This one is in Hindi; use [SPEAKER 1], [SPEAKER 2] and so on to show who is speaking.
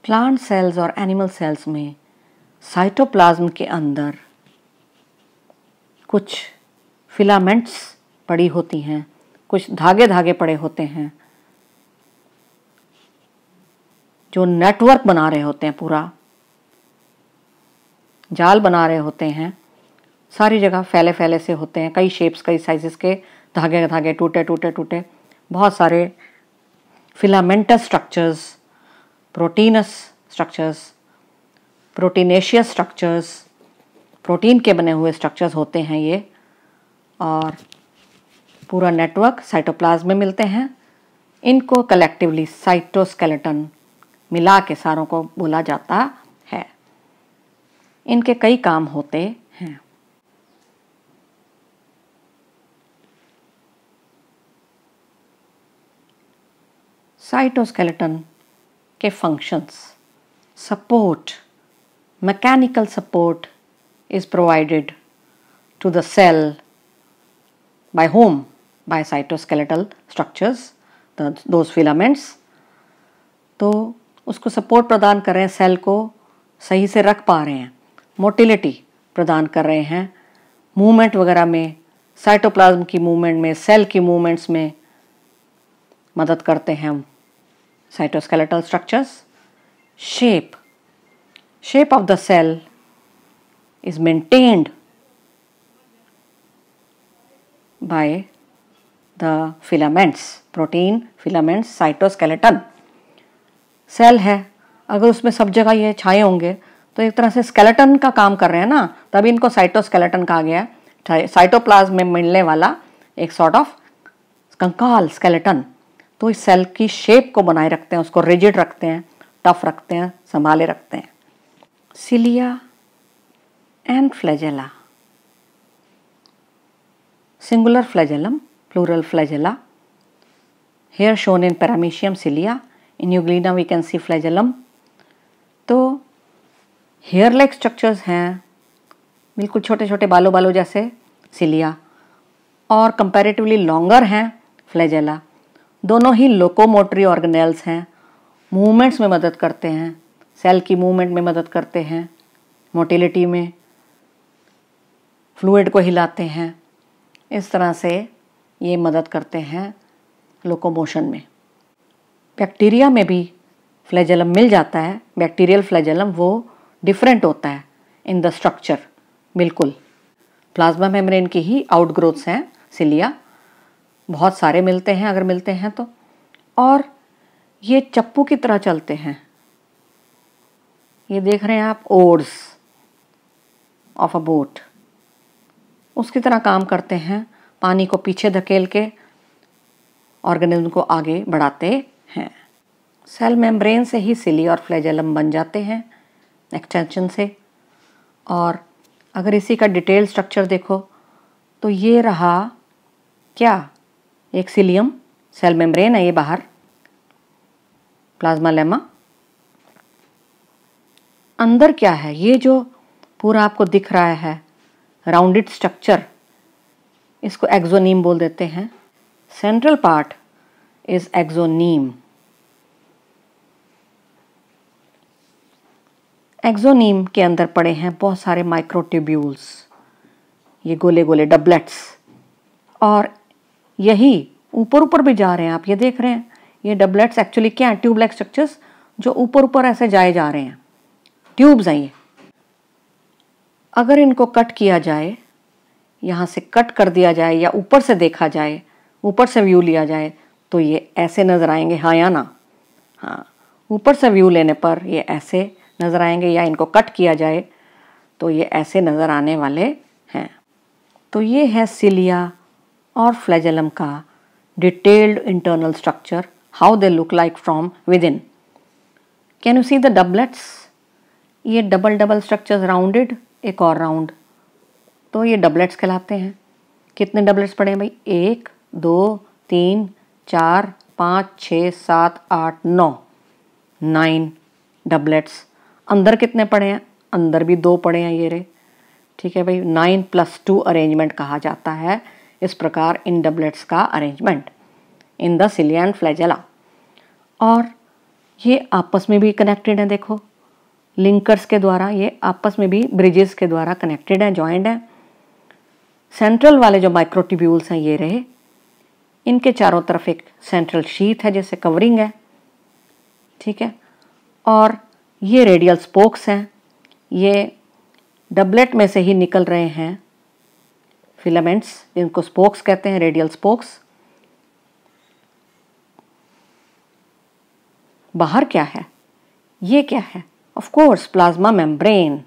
[SPEAKER 1] प्लांट सेल्स और एनिमल सेल्स में साइटोप्लाज्म के अंदर कुछ फिलामेंट्स पड़ी होती हैं, कुछ धागे धागे पड़े होते हैं जो नेटवर्क बना रहे होते हैं, पूरा जाल बना रहे होते हैं। सारी जगह फैले फैले से होते हैं, कई शेप्स कई साइजेस के धागे धागे टूटे टूटे टूटे बहुत सारे filamentous structures, proteins structures, proteinaceous structures, protein के बने हुए स्ट्रक्चर्स होते हैं ये। और पूरा नेटवर्क साइटोप्लाज्म में मिलते हैं। इनको कलेक्टिवली साइटोस्केलेटन मिला के सारों को बोला जाता है। इनके कई काम होते हैं। साइटोस्केलेटन के functions: support, mechanical support is provided to the cell by whom? By cytoskeletal structures, those filaments। तो उसको सपोर्ट प्रदान कर रहे हैं, सेल को सही से रख पा रहे हैं, मोटिलिटी प्रदान कर रहे हैं, मूवमेंट वगैरह में, साइटोप्लाज्म की मूवमेंट में, सेल की मूवमेंट्स में मदद करते हैं cytoskeletal structures. Shape of the cell is maintained by the filaments, protein filaments, cytoskeleton। Cell है, अगर उसमें सब जगह ये छाए होंगे तो एक तरह से स्केलेटन का काम कर रहे हैं ना, तभी इनको साइटोस्केलेटन कहा गया है। साइटोप्लाज्म में मिलने वाला एक सॉर्ट ऑफ कंकाल स्केलेटन। तो इस सेल की शेप को बनाए रखते हैं, उसको रिजिड रखते हैं, टफ रखते हैं, संभाले रखते हैं। Cilia and flagella, singular flagellum, plural flagella, here shown in Paramecium cilia, in Euglena we can see flagellum। तो हेयर लाइक स्ट्रक्चर्स हैं, बिल्कुल छोटे छोटे बालों बालों जैसे सिलिया, और कंपैरेटिवली लॉन्गर हैं फ्लैजेला। दोनों ही लोकोमोटरी ऑर्गेनेल्स हैं, मूवमेंट्स में मदद करते हैं, सेल की मूवमेंट में मदद करते हैं, मोटिलिटी में, फ्लूइड को हिलाते हैं। इस तरह से ये मदद करते हैं लोकोमोशन में। बैक्टीरिया में भी फ्लैजेलम मिल जाता है। बैक्टीरियल फ्लैजेलम वो डिफरेंट होता है इन द स्ट्रक्चर, बिल्कुल प्लाज्मा मेम्ब्रेन की ही आउटग्रोथ्स हैं सिलिया, बहुत सारे मिलते हैं अगर मिलते हैं तो। और ये चप्पू की तरह चलते हैं, ये देख रहे हैं आप, ओर्स ऑफ अ बोट, उसकी तरह काम करते हैं, पानी को पीछे धकेल के ऑर्गेनिज्म को आगे बढ़ाते हैं। सेल मेम्ब्रेन से ही सिलिया और फ्लैजेलम बन जाते हैं एक्सटेंशन से। और अगर इसी का डिटेल स्ट्रक्चर देखो तो ये रहा क्या, एक सिलियम, सेल मेम्ब्रेन है ये बाहर, प्लाज्मा लेमा, अंदर क्या है, ये जो पूरा आपको दिख रहा है राउंडेड स्ट्रक्चर, इसको एक्सोनीम बोल देते हैं। Central part is axoneme. Axoneme के अंदर पड़े हैं बहुत सारे माइक्रोट्यूब्यूल्स, ये गोले गोले डबलेट्स, और यही ऊपर ऊपर भी जा रहे हैं, आप ये देख रहे हैं। ये डबलेट्स एक्चुअली क्या है, ट्यूब लाइक स्ट्रक्चर्स जो ऊपर ऊपर ऐसे जाए जा रहे हैं, ट्यूब्स हैं ये। अगर इनको कट किया जाए, यहाँ से कट कर दिया जाए या ऊपर से देखा जाए, ऊपर से व्यू लिया जाए तो ये ऐसे नज़र आएंगे, हाँ या ना? हाँ, ऊपर से व्यू लेने पर ये ऐसे नज़र आएंगे, या इनको कट किया जाए तो ये ऐसे नज़र आने वाले हैं। तो ये है सिलिया और फ्लैजेलम का detailed internal structure, how they look like from with in. Can you see the doublets? ये डबल डबल स्ट्रक्चर्स, राउंडेड, एक और राउंड, तो ये डबलेट्स कहलाते हैं। कितने डबलेट्स पड़े हैं भाई? 1 2 3 4 5 6 7 8 9, 9 डबलेट्स। अंदर कितने पड़े हैं? अंदर भी 2 पड़े हैं ये रे, ठीक है भाई। 9+2 अरेंजमेंट कहा जाता है इस प्रकार इन डबलेट्स का arrangement in the cilia and flagella. और ये आपस में भी कनेक्टेड है, देखो लिंकर्स के द्वारा, ये आपस में भी ब्रिजेस के द्वारा कनेक्टेड है, जॉइंट है। सेंट्रल वाले जो माइक्रोट्यूब्यूल्स हैं ये रहे, इनके चारों तरफ एक सेंट्रल शीथ है जैसे कवरिंग है, ठीक है। और ये रेडियल स्पोक्स हैं, ये डबलेट में से ही निकल रहे हैं फिलामेंट्स, जिनको स्पोक्स कहते हैं, रेडियल स्पोक्स। बाहर क्या है, ये क्या है, ऑफ कोर्स प्लाज्मा मेम्ब्रेन।